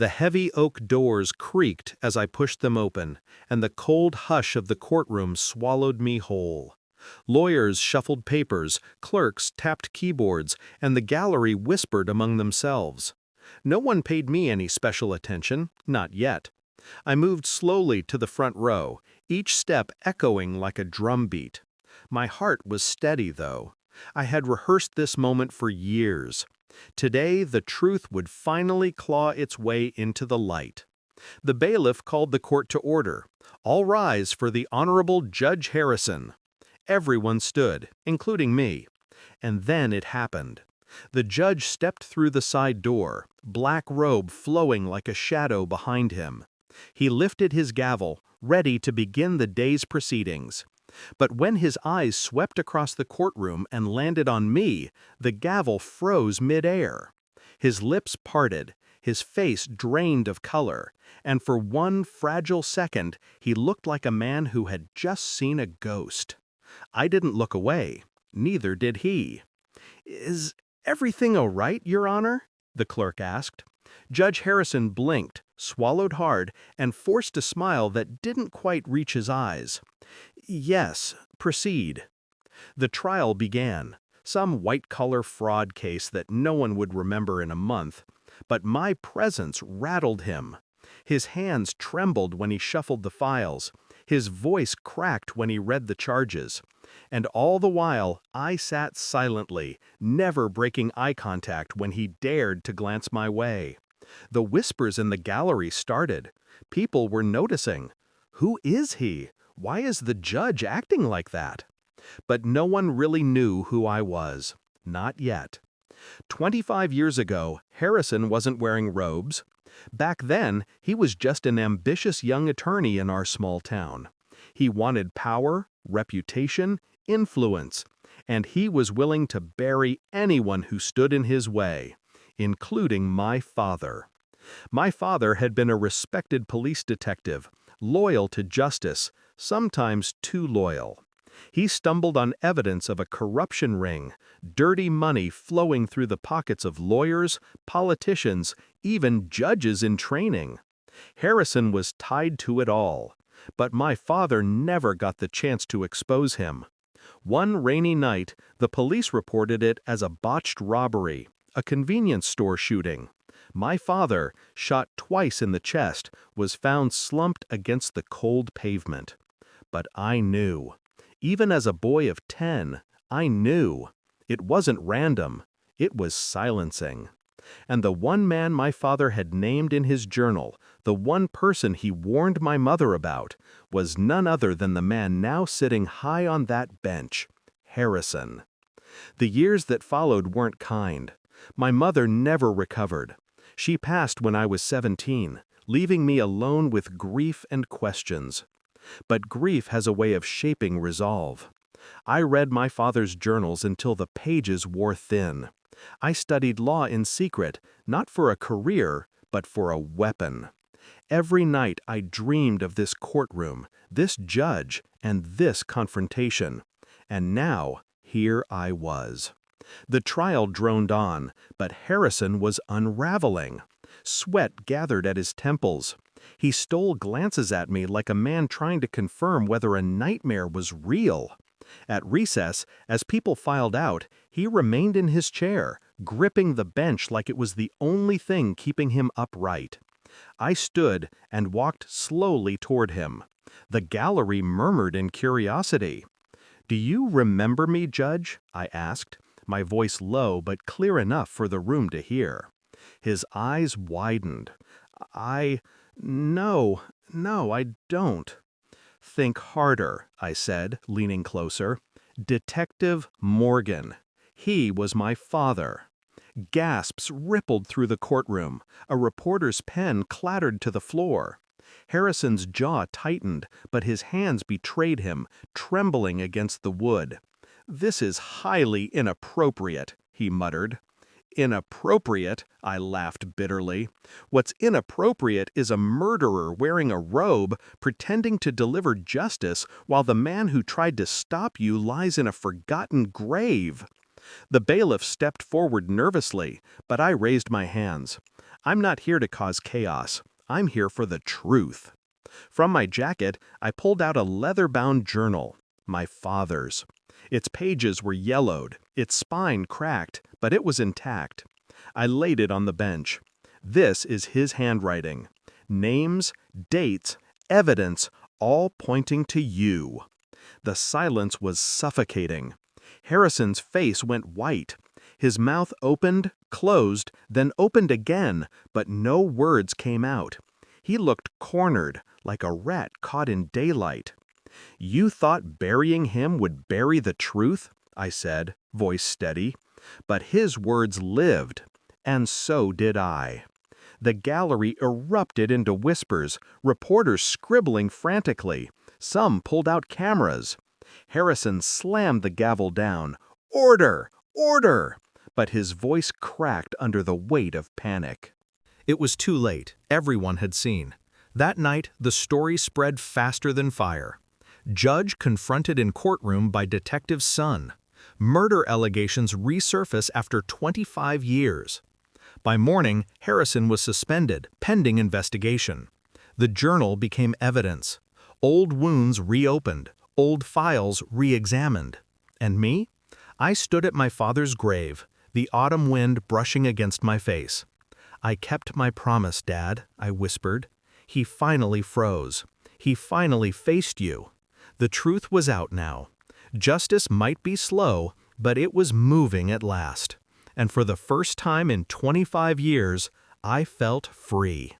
The heavy oak doors creaked as I pushed them open, and the cold hush of the courtroom swallowed me whole. Lawyers shuffled papers, clerks tapped keyboards, and the gallery whispered among themselves. No one paid me any special attention, not yet. I moved slowly to the front row, each step echoing like a drumbeat. My heart was steady, though. I had rehearsed this moment for years. Today, the truth would finally claw its way into the light. The bailiff called the court to order. All rise for the Honorable Judge Harrison. Everyone stood, including me. And then it happened. The judge stepped through the side door, black robe flowing like a shadow behind him. He lifted his gavel, ready to begin the day's proceedings. But when his eyes swept across the courtroom and landed on me, the gavel froze midair. His lips parted, his face drained of color, and for one fragile second he looked like a man who had just seen a ghost. I didn't look away, neither did he. "Is everything all right, Your Honor?" the clerk asked. Judge Harrison blinked, swallowed hard, and forced a smile that didn't quite reach his eyes. "Yes, proceed." The trial began, some white-collar fraud case that no one would remember in a month, but my presence rattled him. His hands trembled when he shuffled the files, his voice cracked when he read the charges, and all the while I sat silently, never breaking eye contact when he dared to glance my way. The whispers in the gallery started. People were noticing. Who is he? Why is the judge acting like that? But no one really knew who I was. Not yet. 25 years ago, Harrison wasn't wearing robes. Back then, he was just an ambitious young attorney in our small town. He wanted power, reputation, influence, and he was willing to bury anyone who stood in his way, including my father. My father had been a respected police detective, loyal to justice, sometimes too loyal. He stumbled on evidence of a corruption ring, dirty money flowing through the pockets of lawyers, politicians, even judges in training. Harrison was tied to it all, but my father never got the chance to expose him. One rainy night, the police reported it as a botched robbery, a convenience store shooting. My father, shot twice in the chest, was found slumped against the cold pavement. But I knew. Even as a boy of 10, I knew. It wasn't random. It was silencing. And the one man my father had named in his journal, the one person he warned my mother about, was none other than the man now sitting high on that bench, Harrison. The years that followed weren't kind. My mother never recovered. She passed when I was 17, leaving me alone with grief and questions. But grief has a way of shaping resolve. I read my father's journals until the pages wore thin. I studied law in secret, not for a career, but for a weapon. Every night I dreamed of this courtroom, this judge, and this confrontation. And now, here I was. The trial droned on, but Harrison was unraveling. Sweat gathered at his temples. He stole glances at me like a man trying to confirm whether a nightmare was real. At recess, as people filed out, he remained in his chair, gripping the bench like it was the only thing keeping him upright. I stood and walked slowly toward him. The gallery murmured in curiosity. "Do you remember me, Judge?" I asked, my voice low but clear enough for the room to hear. His eyes widened. No, I don't." "Think harder," I said, leaning closer. "Detective Morgan. He was my father." Gasps rippled through the courtroom. A reporter's pen clattered to the floor. Harrison's jaw tightened, but his hands betrayed him, trembling against the wood. "This is highly inappropriate," he muttered. "Inappropriate?" I laughed bitterly. "What's inappropriate is a murderer wearing a robe, pretending to deliver justice while the man who tried to stop you lies in a forgotten grave." The bailiff stepped forward nervously, but I raised my hands. I'm not here to cause chaos. I'm here for the truth. From my jacket, I pulled out a leather-bound journal, my father's. Its pages were yellowed, its spine cracked, but it was intact. I laid it on the bench. This is his handwriting. Names, dates, evidence, all pointing to you. The silence was suffocating. Harrison's face went white. His mouth opened, closed, then opened again, but no words came out. He looked cornered, like a rat caught in daylight. "You thought burying him would bury the truth?" I said, voice steady. But his words lived, and so did I. The gallery erupted into whispers, reporters scribbling frantically. Some pulled out cameras. Harrison slammed the gavel down. "Order! Order!" But his voice cracked under the weight of panic. It was too late. Everyone had seen. That night, the story spread faster than fire. Judge confronted in courtroom by detective's son. Murder allegations resurface after 25 years. By morning, Harrison was suspended, pending investigation. The journal became evidence. Old wounds reopened, old files re-examined. And me? I stood at my father's grave, the autumn wind brushing against my face. "I kept my promise, Dad," I whispered. He finally froze. He finally faced you. The truth was out now. Justice might be slow, but it was moving at last. And for the first time in 25 years, I felt free.